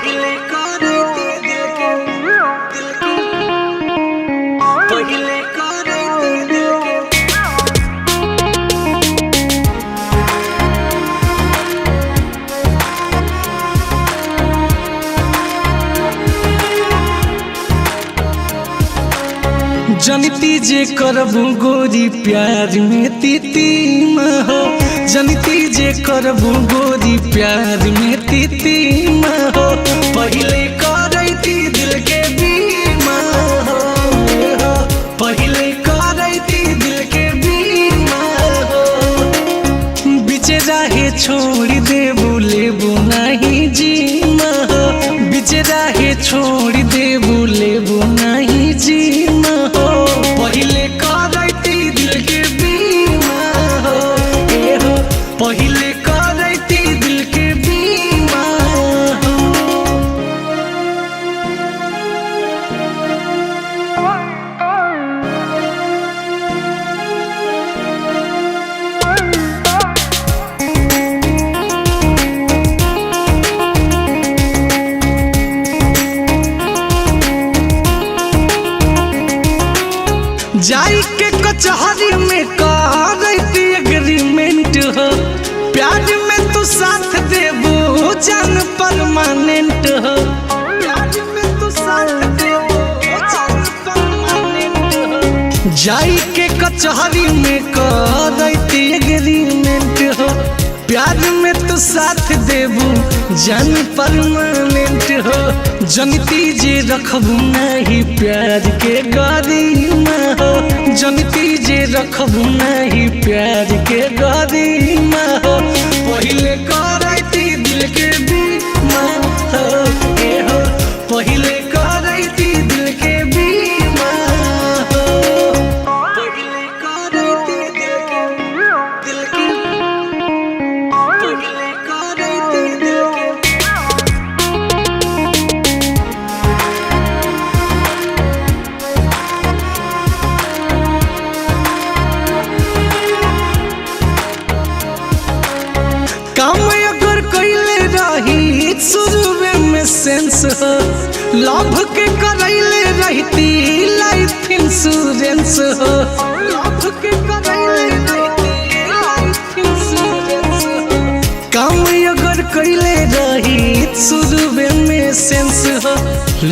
पहिले करे दिल के पहिले करे दिल के। जनती जे करबू गोरी प्यार में तीतीम हो, जनती जे करबू गोरी प्यार में तीतीम हो, पहिले करैती दिल के बीमा हो, पहिले करैती दिल के बीमा हो। बिच राहे छोड़ देबू लेबू नहीं जीमा हो, बिच राहे छोड़ देबू लेबू नहीं जीमा हो, पहिले करैती दिल के बीमा हो, पहिले करैती दिल के बीमा हो। जाई के कचहरी में करैती एग्रीमेंट हो, प्यार में तू साथ देबू जान परमानेंट हो, प्यार में तू साथ देबू जान परमानेंट हो। जाई के कचहरी में करैती एग्रीमेंट हो, प्यार में तू साथ देबू जान परमानेंट हो। जनती जे रखबू नहीं प्यार के गरिमा हो, जनती जे रखबू नहीं प्यार के गरिमा हो, पहिले करैती दिल के बीमा हो, पहिले करैती दिल के बीमा हो, पहिले करैती दिल के पहिले करैती दिल के। काम अगर कैले रही शुरू में सेंस हो, लव के करैले रहती लाइफ इंश्योरेंस हो, लव के करैले रहती लाइफ इंश्योरेंस हो। काम अगर कैले रही शुरू में सेंस हो,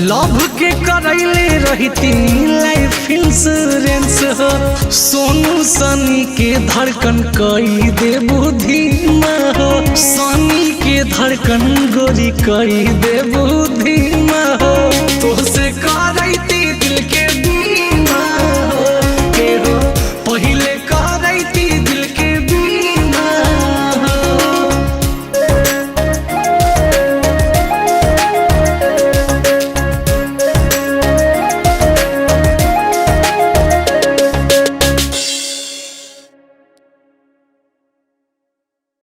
लव के करैले रहती लाइफ इंश्योरेंस हो। सोनू सनी के धड़कन कई दे बुद्धिमा हो, सनी के धड़कन गोरी कई दे बुद्धिमा हो।